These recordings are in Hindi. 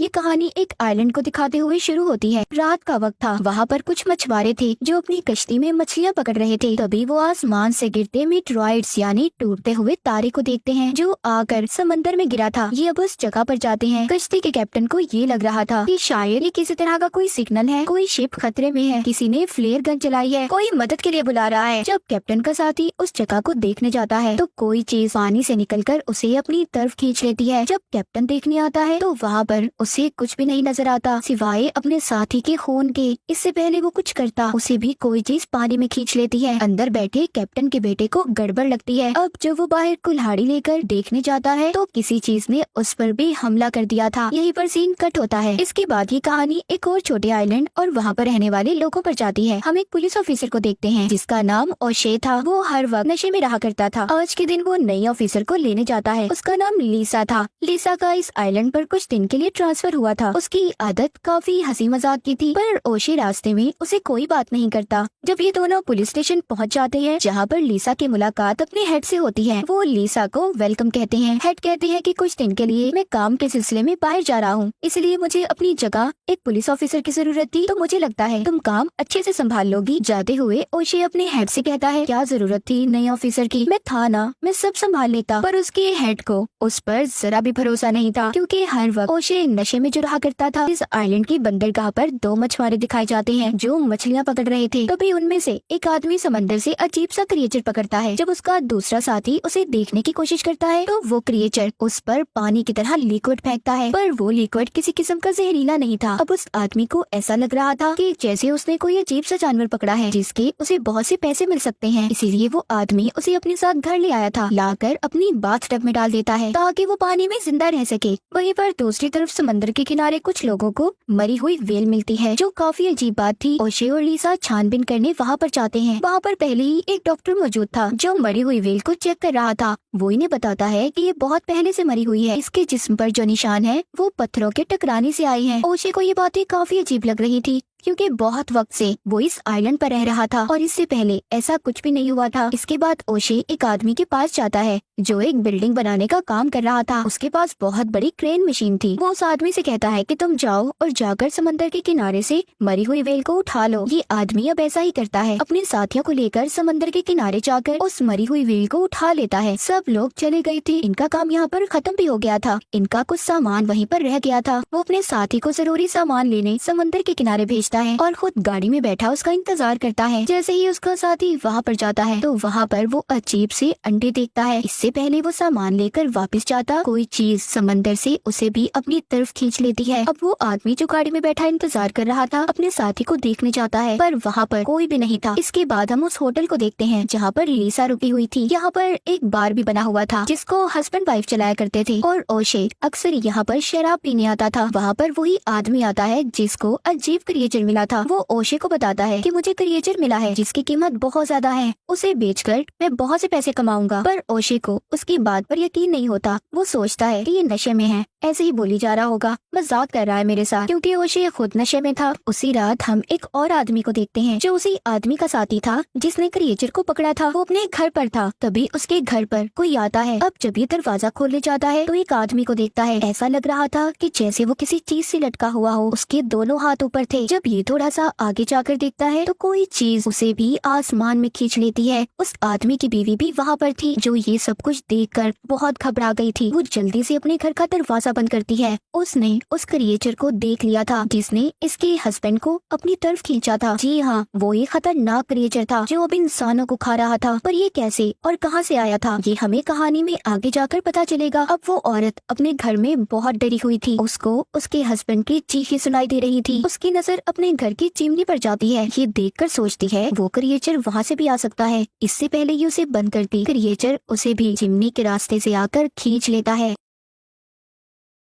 ये कहानी एक आइलैंड को दिखाते हुए शुरू होती है। रात का वक्त था। वहाँ पर कुछ मछुआरे थे जो अपनी कश्ती में मछलियाँ पकड़ रहे थे। तभी वो आसमान से गिरते मीटरॉइड्स यानी टूटते हुए तारे को देखते हैं जो आकर समंदर में गिरा था। ये अब उस जगह पर जाते हैं। कश्ती के कैप्टन को ये लग रहा था कि शायद ये किसी तरह का कोई सिग्नल है, कोई शिप खतरे में है, किसी ने फ्लेयर गन चलाई है, कोई मदद के लिए बुला रहा है। जब कैप्टन का साथी उस जगह को देखने जाता है तो कोई चीज पानी से निकलकर उसे अपनी तरफ खींच लेती है। जब कैप्टन देखने आता है तो वहाँ पर उसे कुछ भी नहीं नजर आता सिवाय अपने साथी के खून के। इससे पहले वो कुछ करता उसे भी कोई चीज पानी में खींच लेती है। अंदर बैठे कैप्टन के बेटे को गड़बड़ लगती है। अब जब वो बाहर कुल्हाड़ी लेकर देखने जाता है तो किसी चीज ने उस पर भी हमला कर दिया था। यहीं पर सीन कट होता है। इसके बाद ये कहानी एक और छोटे आइलैंड और वहाँ पर रहने वाले लोगों पर जाती है। हम एक पुलिस ऑफिसर को देखते हैं जिसका नाम ओशे था। वो हर वक्त नशे में रहा करता था। आज के दिन वो नई ऑफिसर को लेने जाता है। उसका नाम लीसा था। लीसा का इस आइलैंड पर कुछ दिन के लिए ट्रांसफर हुआ था। उसकी आदत काफी हंसी मजाक की थी पर ओशे रास्ते में उसे कोई बात नहीं करता। जब ये दोनों पुलिस स्टेशन पहुंच जाते हैं जहाँ पर लीसा की मुलाकात अपने हेड से होती है, वो लीसा को वेलकम कहते हैं। हेड कहते हैं कि कुछ दिन के लिए मैं काम के सिलसिले में बाहर जा रहा हूँ, इसलिए मुझे अपनी जगह एक पुलिस ऑफिसर की जरूरत थी, तो मुझे लगता है तुम काम अच्छे से संभाल लोगी। जाते हुए ओशे अपने हेड से कहता है क्या जरूरत थी नई ऑफिसर की, मैं था ना, मैं सब संभाल लेता। पर उसके हेड को उस पर जरा भी भरोसा नहीं था क्योंकि हर वक्त ओशे नशे में जो रहा करता था। इस आइलैंड की बंदरगाह पर दो मछुआरे दिखाए जाते हैं जो मछलियाँ पकड़ रहे थे। तभी उनमें से एक आदमी समंदर से अजीब सा क्रिएचर पकड़ता है। जब उसका दूसरा साथी उसे देखने की कोशिश करता है तो वो क्रिएचर उस पर पानी की तरह लिक्विड फेंकता है, पर वो लिक्विड किसी किस्म का जहरीला नहीं था। अब उस आदमी को ऐसा लग रहा था कि जैसे उसने कोई अजीब सा जानवर पकड़ा है जिसके उसे बहुत से पैसे मिल सकते हैं। इसीलिए वो आदमी उसे अपने साथ घर ले आया था, लाकर अपनी बाथटब में डाल देता है ताकि वो पानी में जिंदा रह सके। वहीं पर दूसरी तरफ समंदर के किनारे कुछ लोगों को मरी हुई व्हेल मिलती है जो काफी अजीब बात थी। ओशे और लीसा छानबीन करने वहाँ पर जाते हैं। वहाँ पर पहले ही एक डॉक्टर मौजूद था जो मरी हुई व्हेल को चेक कर रहा था। वो इन्हें बताता है कि ये बहुत पहले से मरी हुई है, इसके जिस्म पर जो निशान है वो पत्थरों के टकराने से आए हैं। ओशे को ये बातें काफी अजीब लग रही थी क्योंकि बहुत वक्त से वो इस आइलैंड पर रह रहा था और इससे पहले ऐसा कुछ भी नहीं हुआ था। इसके बाद ओशे एक आदमी के पास जाता है जो एक बिल्डिंग बनाने का काम कर रहा था। उसके पास बहुत बड़ी क्रेन मशीन थी। वो उस आदमी से कहता है कि तुम जाओ और जाकर समंदर के किनारे से मरी हुई व्हेल को उठा लो। ये आदमी अब ऐसा ही करता है, अपने साथियों को लेकर समंदर के किनारे जाकर उस मरी हुई व्हेल को उठा लेता है। सब लोग चले गए थे, इनका काम यहाँ पर खत्म भी हो गया था। इनका कुछ सामान वहीं पर रह गया था। वो अपने साथी को जरूरी सामान लेने समंदर के किनारे भेजता है और खुद गाड़ी में बैठा उसका इंतजार करता है। जैसे ही उसका साथी वहाँ पर जाता है तो वहाँ पर वो अजीब से अंडे देखता है। इससे पहले वो सामान लेकर वापस जाता, कोई चीज समंदर से उसे भी अपनी तरफ खींच लेती है। अब वो आदमी जो गाड़ी में बैठा इंतजार कर रहा था अपने साथी को देखने जाता है पर वहाँ पर कोई भी नहीं था। इसके बाद हम उस होटल को देखते हैं जहाँ पर लीसा रुकी हुई थी। यहाँ पर एक बार भी बना हुआ था जिसको हस्बैंड वाइफ चलाया करते थे और ओशे अक्सर यहाँ पर शराब पीने आता था। वहाँ पर वही आदमी आता है जिसको अजीब क्रिएचर मिला था। वो ओशे को बताता है कि मुझे क्रिएचर मिला है जिसकी कीमत बहुत ज्यादा है, उसे बेचकर मैं बहुत से पैसे कमाऊंगा। पर ओशे को उसकी बात पर यकीन नहीं होता। वो सोचता है कि ये नशे में है, ऐसे ही बोली जा रहा होगा, मजाक कर रहा है मेरे साथ, क्योंकि ओशे खुद नशे में था। उसी रात हम एक और आदमी को देखते हैं जो उसी आदमी का साथी था जिसने क्रिएचर को पकड़ा था। वो अपने घर पर था, तभी उसके घर पर कोई आता है। अब जब ये दरवाजा खोलने जाता है तो एक आदमी को देखता है। ऐसा लग रहा था कि जैसे वो किसी चीज से लटका हुआ हो। उसके दोनों हाथ ऊपर थे। जब ये थोड़ा सा आगे जाकर देखता है तो कोई चीज उसे भी आसमान में खींच लेती है। उस आदमी की बीवी भी वहाँ पर थी जो ये सब कुछ देखकर बहुत घबरा गई थी। वो जल्दी से अपने घर का दरवाजा बंद करती है। उसने उस क्रिएचर को देख लिया था जिसने इसके हस्बैंड को अपनी तरफ खींचा था। जी हाँ, वो ये खतरनाक क्रिएचर था जो अब इंसानों को खा रहा था। पर ये कैसे और कहाँ से आया था ये हमें कहानी में आगे जाकर पता चलेगा। अब वो औरत अपने घर में बहुत डरी हुई थी। उसको उसके हस्बैंड की चीखें सुनाई दे रही थी। उसकी नजर अपने घर की चिमनी पर जाती है। ये देखकर सोचती है वो क्रिएचर वहाँ से भी आ सकता है। इससे पहले ये उसे बंद करती, क्रिएचर उसे भी चिमनी के रास्ते से आकर खींच लेता है।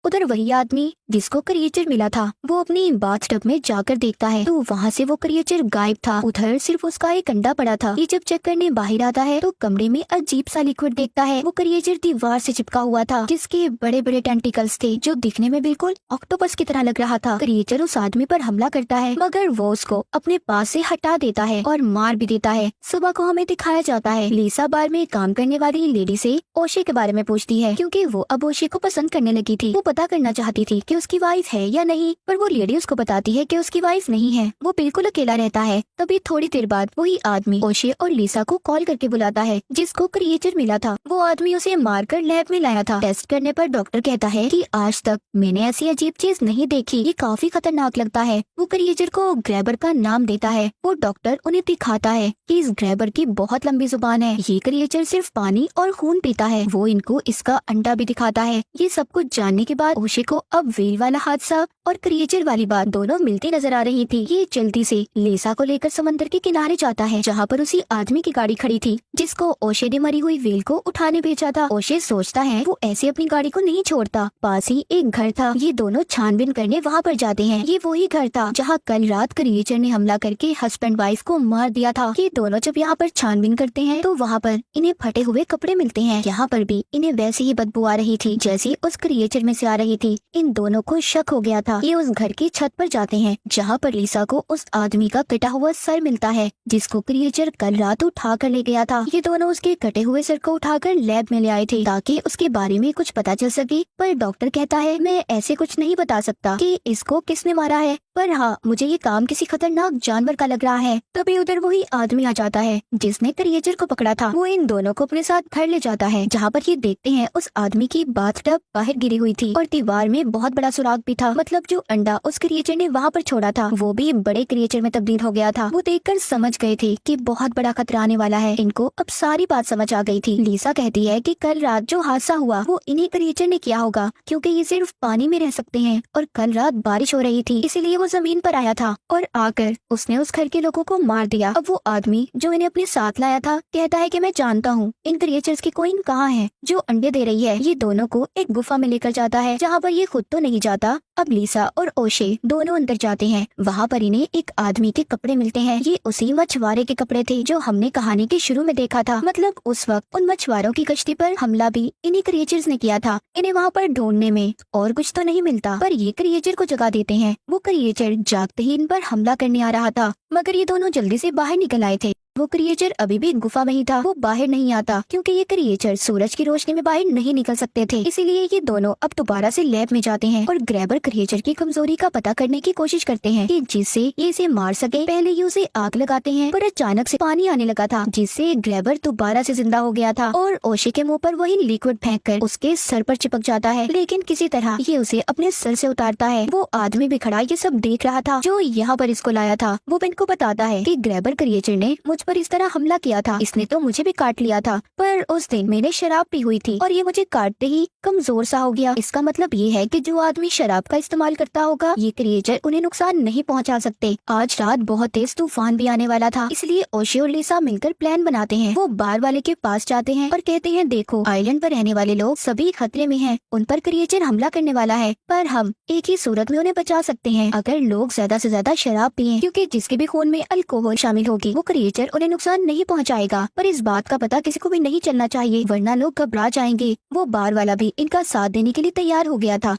उधर वही आदमी जिसको क्रिएचर मिला था वो अपनी बाथटब में जाकर देखता है तो वहाँ से वो क्रिएचर गायब था। उधर सिर्फ उसका एक अंडा पड़ा था। ये जब चेक करने बाहर आता है तो कमरे में अजीब सा लिक्विड देखता है। वो क्रिएचर दीवार से चिपका हुआ था जिसके बड़े बड़े टेंटिकल्स थे जो दिखने में बिल्कुल ऑक्टोपस की तरह लग रहा था। क्रिएचर उस आदमी पर हमला करता है मगर वो उसको अपने पास से हटा देता है और मार भी देता है। सुबह को हमें दिखाया जाता है लीसा बार में काम करने वाली लेडी से ओशे के बारे में पूछती है क्योंकि वो अब ओशे को पसंद करने लगी थी। वो पता करना चाहती थी कि उसकी वाइफ है या नहीं, पर वो लेडी उसको बताती है कि उसकी वाइफ नहीं है, वो बिल्कुल अकेला रहता है। तभी थोड़ी देर बाद वही आदमी ओशे और लिसा को कॉल करके बुलाता है जिसको क्रिएचर मिला था। वो आदमी उसे मारकर लैब में लाया था। टेस्ट करने पर डॉक्टर कहता है कि आज तक मैंने ऐसी अजीब चीज नहीं देखी, ये काफी खतरनाक लगता है। वो क्रिएचर को ग्रैबर का नाम देता है। वो डॉक्टर उन्हें दिखाता है कि इस ग्रैबर की बहुत लंबी जुबान है, ये क्रिएचर सिर्फ पानी और खून पीता है। वो इनको इसका अंडा भी दिखाता है। ये सब कुछ जानने के बाद ओशे को अब व्हेल वाला हादसा और क्रिएचर वाली बात दोनों मिलती नजर आ रही थी। ये जल्दी से लिसा को लेकर समंदर के किनारे जाता है जहाँ पर उसी आदमी की गाड़ी खड़ी थी जिसको ओशे ने मरी हुई व्हेल को उठाने भेजा था। ओशे सोचता है वो ऐसे अपनी गाड़ी को नहीं छोड़ता। पास ही एक घर था। ये दोनों छानबीन करने वहाँ पर जाते हैं। ये वही घर था जहाँ कल रात क्रिएचर ने हमला करके हस्बैंड वाइफ को मार दिया था। ये दोनों जब यहाँ पर छानबीन करते हैं तो वहाँ पर इन्हें फटे हुए कपड़े मिलते हैं। यहाँ पर भी इन्हें वैसी ही बदबू आ रही थी जैसी उस क्रिएचर में से आ रही थी। इन दोनों को शक हो गया था। ये उस घर की छत पर जाते हैं जहाँ पर लिसा को उस आदमी का कटा हुआ सर मिलता है जिसको क्रिएचर कल रात उठा कर ले गया था। ये दोनों उसके कटे हुए सर को उठाकर लैब में ले आए थे ताकि उसके बारे में कुछ पता चल सके, पर डॉक्टर कहता है मैं ऐसे कुछ नहीं बता सकता कि इसको किसने मारा है, पर हाँ मुझे ये काम किसी खतरनाक जानवर का लग रहा है। तभी उधर वही आदमी आ जाता है जिसने क्रिएचर को पकड़ा था। वो इन दोनों को अपने साथ घर ले जाता है जहाँ पर ये देखते हैं उस आदमी की बाथटब बाहर गिरी हुई थी और दीवार में बहुत बड़ा सुराग भी था। मतलब जो अंडा उस क्रिएचर ने वहाँ पर छोड़ा था वो भी बड़े क्रिएचर में तब्दील हो गया था। वो देखकर समझ गए थे कि बहुत बड़ा खतरा आने वाला है। इनको अब सारी बात समझ आ गई थी। लिसा कहती है कि कल रात जो हादसा हुआ वो इन्हीं क्रिएचर ने किया होगा क्योंकि ये सिर्फ पानी में रह सकते हैं और कल रात बारिश हो रही थी इसीलिए वो जमीन पर आया था और आकर उसने उस घर के लोगों को मार दिया। अब वो आदमी जो इन्हें अपने साथ लाया था कहता है कि मैं जानता हूँ इन क्रिएचर्स की कोइन कहाँ है जो अंडे दे रही है। ये दोनों को एक गुफा में लेकर जाता है जहाँ पर ये खुद तो नहीं जाता। अब लिसा और ओशे दोनों अंदर जाते हैं। वहाँ पर इन्हें एक आदमी के कपड़े मिलते हैं। ये उसी मछुआरे के कपड़े थे जो हमने कहानी के शुरू में देखा था। मतलब उस वक्त उन मछुआरों की कश्ती पर हमला भी इन्हीं क्रिएचर्स ने किया था। इन्हें वहाँ पर ढूंढने में और कुछ तो नहीं मिलता पर ये क्रिएचर को जगा देते हैं। वो क्रिएचर जागते ही इन पर हमला करने आ रहा था मगर ये दोनों जल्दी से बाहर निकल आए थे। वो क्रिएचर अभी भी गुफा में ही था। वो बाहर नहीं आता क्योंकि ये क्रिएचर सूरज की रोशनी में बाहर नहीं निकल सकते थे। इसीलिए ये दोनों अब दोबारा से लैब में जाते हैं और ग्रैबर क्रिएचर की कमजोरी का पता करने की कोशिश करते हैं कि जिससे ये इसे मार सके। पहले ये उसे आग लगाते हैं पर अचानक से पानी आने लगा था जिससे ग्रैबर दोबारा से जिंदा हो गया था और ओशे के मुंह पर वही लिक्विड फेंक कर उसके सर पर चिपक जाता है। लेकिन किसी तरह ये उसे अपने सर से उतारता है। वो आदमी भी खड़ा ये सब देख रहा था जो यहाँ पर इसको लाया था। वो इनको बताता है कि ग्रैबर क्रिएचर ने मुझ पर इस तरह हमला किया था। इसने तो मुझे भी काट लिया था पर उस दिन मैंने शराब पी हुई थी और ये मुझे काटते ही कमजोर सा हो गया। इसका मतलब ये है कि जो आदमी शराब का इस्तेमाल करता होगा ये क्रिएचर उन्हें नुकसान नहीं पहुंचा सकते। आज रात बहुत तेज तूफान भी आने वाला था इसलिए ओशे और लिसा मिलकर प्लान बनाते हैं। वो बार वाले के पास जाते हैं और कहते हैं देखो आइलैंड पर रहने वाले लोग सभी खतरे में हैं। उन पर क्रिएचर हमला करने वाला है पर हम एक ही सूरत में उन्हें बचा सकते हैं अगर लोग ज्यादा से ज्यादा शराब पिए क्योंकि जिसके भी खून में अल्कोहल शामिल होगी वो क्रिएचर उन्हें नुकसान नहीं पहुंचाएगा। पर इस बात का पता किसी को भी नहीं चलना चाहिए वरना लोग घबरा जाएंगे। वो बार वाला भी इनका साथ देने के लिए तैयार हो गया था।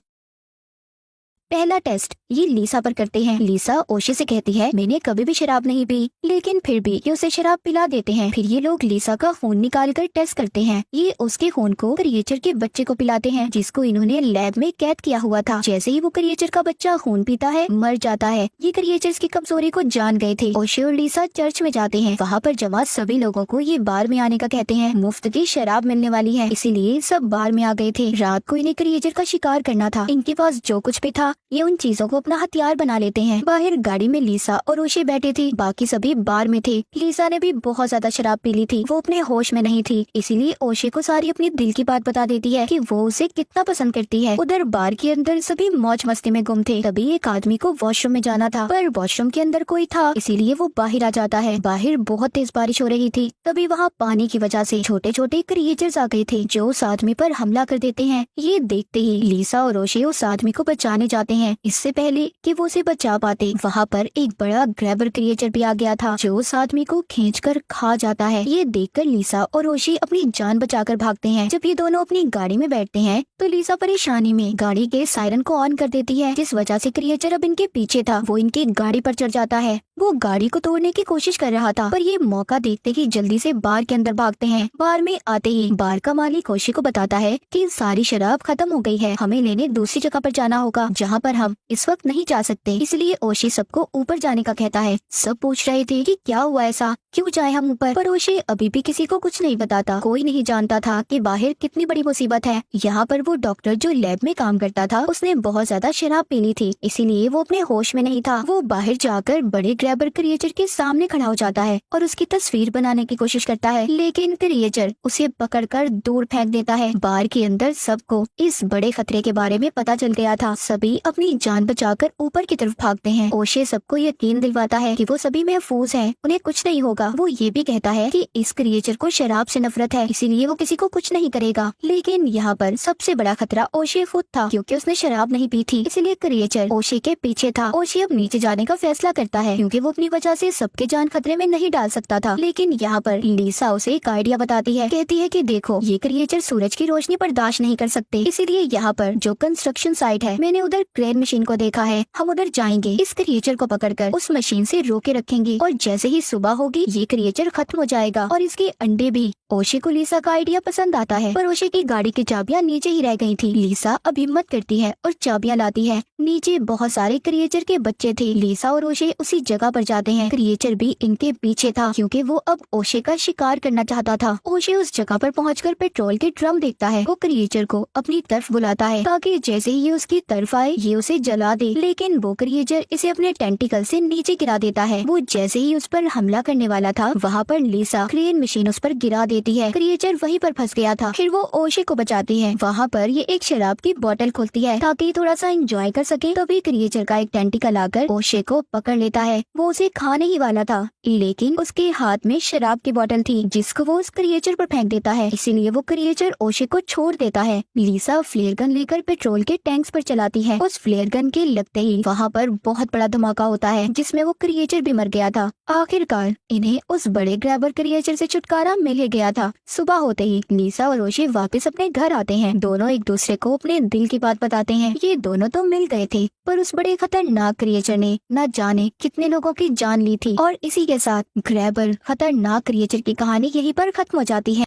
पहला टेस्ट ये लिसा पर करते हैं। लिसा ओशे से कहती है मैंने कभी भी शराब नहीं पी लेकिन फिर भी ये उसे शराब पिला देते हैं। फिर ये लोग लिसा का खून निकाल कर टेस्ट करते हैं। ये उसके खून को क्रिएचर के बच्चे को पिलाते हैं जिसको इन्होंने लैब में कैद किया हुआ था। जैसे ही वो क्रिएचर का बच्चा खून पीता है मर जाता है। ये क्रिएचर्स की कमजोरी को जान गए थे। ओशे और लिसा चर्च में जाते हैं। वहाँ पर जमा सभी लोगों को ये बार में आने का कहते हैं। मुफ्त की शराब मिलने वाली है इसीलिए सब बार में आ गए थे। रात को इन्हें क्रिएचर का शिकार करना था। इनके पास जो कुछ भी था ये उन चीजों को अपना हथियार बना लेते हैं। बाहर गाड़ी में लिसा और ओशे बैठे थे। बाकी सभी बार में थे। लिसा ने भी बहुत ज्यादा शराब पी ली थी। वो अपने होश में नहीं थी इसीलिए ओशे को सारी अपनी दिल की बात बता देती है कि वो उसे कितना पसंद करती है। उधर बार के अंदर सभी मौज मस्ती में गुम थे। तभी एक आदमी को वॉशरूम में जाना था पर वॉशरूम के अंदर कोई था इसीलिए वो बाहर आ जाता है। बाहर बहुत तेज बारिश हो रही थी। तभी वहाँ पानी की वजह से छोटे छोटे क्रिएचर्स आ गए थे जो उस आदमी पर हमला कर देते हैं। ये देखते ही लिसा और ओशे उस आदमी को बचाने जाते जाते हैं। इससे पहले कि वो उसे बचा पाते, वहाँ पर एक बड़ा ग्रैबर क्रिएचर भी आ गया था जो उस आदमी को खींचकर खा जाता है। ये देखकर लीसा और ओशी अपनी जान बचाकर भागते हैं। जब ये दोनों अपनी गाड़ी में बैठते हैं तो लीसा परेशानी में गाड़ी के सायरन को ऑन कर देती है, जिस वजह से क्रिएचर अब इनके पीछे था वो इनकी गाड़ी पर चढ़ जाता है। वो गाड़ी को तोड़ने की कोशिश कर रहा था, पर ये मौका देखते ही जल्दी से बार के अंदर भागते हैं। बार में आते ही बार का मालिक ओशी को बताता है कि सारी शराब खत्म हो गई है, हमें लेने दूसरी जगह पर जाना होगा जहाँ पर हम इस वक्त नहीं जा सकते। इसलिए ओशी सबको ऊपर जाने का कहता है। सब पूछ रहे थे कि क्या हुआ, ऐसा क्यों जाए हम ऊपर, पर ओशी अभी भी किसी को कुछ नहीं बताता। कोई नहीं जानता था कि बाहर कितनी बड़ी मुसीबत है। यहाँ पर वो डॉक्टर जो लैब में काम करता था उसने बहुत ज्यादा शराब पी ली थी, इसीलिए वो अपने होश में नहीं था। वो बाहर जाकर बड़े ग्रैबर क्रिएचर के सामने खड़ा हो जाता है और उसकी तस्वीर बनाने की कोशिश करता है, लेकिन क्रिएचर उसे पकड़कर दूर फेंक देता है। बार के अंदर सबको इस बड़े खतरे के बारे में पता चल गया था। सभी अपनी जान बचाकर ऊपर की तरफ भागते हैं। ओशे सबको यकीन दिलवाता है कि वो सभी महफूज हैं, उन्हें कुछ नहीं होगा। वो ये भी कहता है कि इस क्रिएचर को शराब से नफरत है, इसीलिए वो किसी को कुछ नहीं करेगा। लेकिन यहाँ पर सबसे बड़ा खतरा ओशे खुद था, क्योंकि उसने शराब नहीं पी थी, इसलिए क्रिएचर ओशे के पीछे था। ओशे अब नीचे जाने का फैसला करता है, क्योंकि वो अपनी वजह से सबके जान खतरे में नहीं डाल सकता था। लेकिन यहाँ पर लीसा उसे एक आइडिया बताती है। कहती है कि देखो, ये क्रिएचर सूरज की रोशनी बर्दाश्त नहीं कर सकते, इसीलिए यहाँ पर जो कंस्ट्रक्शन साइट है, मैंने उधर क्रेन मशीन को देखा है, हम उधर जाएंगे, इस क्रिएचर को पकड़कर उस मशीन से रोके रखेंगे और जैसे ही सुबह होगी ये क्रिएचर खत्म हो जाएगा और इसके अंडे भी। ओशे को लीसा का आइडिया पसंद आता है, पर ओशे की गाड़ी की चाबियां नीचे ही रह गई थी। लीसा अब हिम्मत करती है और चाबियां लाती है। नीचे बहुत सारे क्रिएचर के बच्चे थे। लीसा और ओशे उसी जगह पर जाते हैं। क्रिएचर भी इनके पीछे था, क्योंकि वो अब ओशे का शिकार करना चाहता था। ओशे उस जगह पर पहुंचकर पेट्रोल के ड्रम देखता है। वो क्रिएचर को अपनी तरफ बुलाता है ताकि जैसे ही ये उसकी तरफ आए ये उसे जला दे, लेकिन वो क्रिएचर इसे अपने टेंटिकल से नीचे गिरा देता है। वो जैसे ही उस पर हमला करने वाला था, वहाँ पर लीसा क्रेन मशीन उस पर गिरा देती है। क्रिएचर वहीं पर फंस गया था। फिर वो ओशे को बचाती है। वहाँ पर ये एक शराब की बोतल खोलती है ताकि थोड़ा सा एंजॉय कर सके। तभी क्रिएचर का एक टेंटिकल आकर ओशे को पकड़ लेता है। वो उसे खाने ही वाला था, लेकिन उसके हाथ में शराब की बोतल थी, जिसको वो उस क्रिएचर पर फेंक देता है। इसीलिए वो क्रिएचर ओशे को छोड़ देता है। लीसा फ्लेयर गन लेकर पेट्रोल के टैंक्स पर चलाती है। उस फ्लेयर गन के लगते ही वहाँ पर बहुत बड़ा धमाका होता है, जिसमें वो क्रिएचर भी मर गया था। आखिरकार इन्हें उस बड़े ग्रैबर क्रिएचर से छुटकारा मिल ही गया था। सुबह होते ही लीसा और ओशे वापस अपने घर आते हैं। दोनों एक दूसरे को अपने दिल की बात बताते हैं। ये दोनों तो मिल गए थे, पर उस बड़े खतरनाक क्रिएचर ने न जाने कितने लोगों की जान ली थी। और इसी के साथ ग्रैबर खतरनाक क्रिएचर की कहानी यहीं पर खत्म हो जाती है।